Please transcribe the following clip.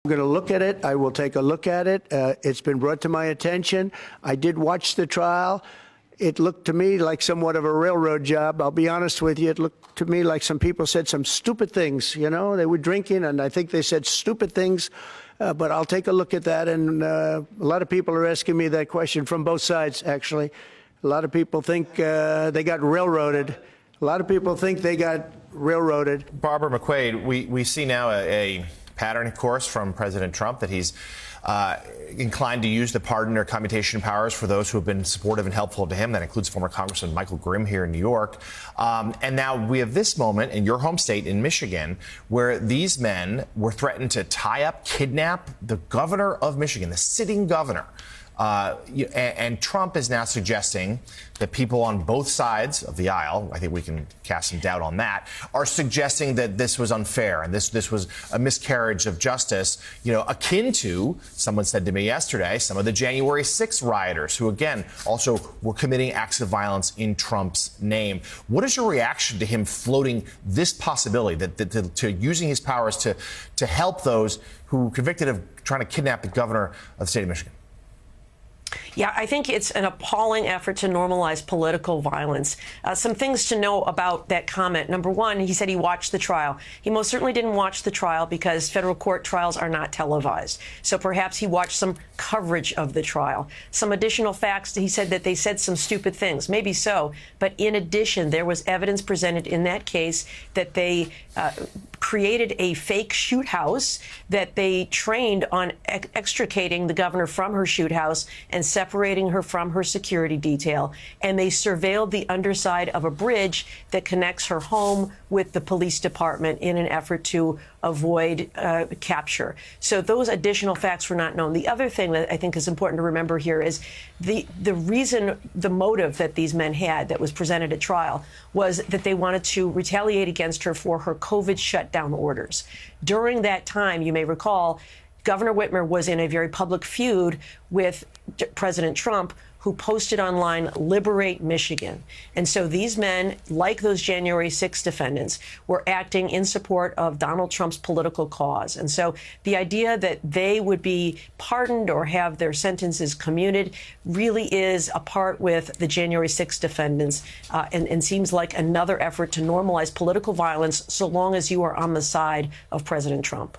I'm going to look at it. I will take a look at it. It's been brought to my attention. I did watch the trial. It looked to me like somewhat of a railroad job. I'll be honest with you. It looked to me like some people said some stupid things. You know, they were drinking, and I think they said stupid things. But I'll take a look at that. And a lot of people are asking me that question from both sides, actually. A lot of people think they got railroaded. A lot of people think they got railroaded. Barbara McQuade, we see now a pattern, of course, from President Trump that he's inclined to use the pardon or commutation powers for those who have been supportive and helpful to him. That includes former Congressman Michael Grimm here in New York. And now we have this moment in your home state in Michigan where these men were threatened to tie up, kidnap the governor of Michigan, the sitting governor. And Trump is now suggesting that people on both sides of the aisle, I think we can cast some doubt on that, are suggesting that this was unfair and this was a miscarriage of justice, you know, akin to, someone said to me yesterday, some of the January 6th rioters who, again, also were committing acts of violence in Trump's name. What is your reaction to him floating this possibility to using his powers to help those who are convicted of trying to kidnap the governor of the state of Michigan? Yeah, I think it's an appalling effort to normalize political violence. Some things to know about that comment. Number one, he said he watched the trial. He most certainly didn't watch the trial because federal court trials are not televised. So perhaps he watched some coverage of the trial. Some additional facts, he said that they said some stupid things. Maybe so. But in addition, there was evidence presented in that case that they created a fake shoot house, that they trained on extricating the governor from her shoot house and separating her from her security detail. And they surveilled the underside of a bridge that connects her home with the police department in an effort to avoid capture. So those additional facts were not known. The other thing that I think is important to remember here is the reason, the motive that these men had that was presented at trial was that they wanted to retaliate against her for her COVID shutdown orders. During that time, you may recall, Governor Whitmer was in a very public feud with President Trump, who posted online, "Liberate Michigan." And so these men, like those January 6 defendants, were acting in support of Donald Trump's political cause. And so the idea that they would be pardoned or have their sentences commuted really is apart with the January 6 defendants and seems like another effort to normalize political violence so long as you are on the side of President Trump.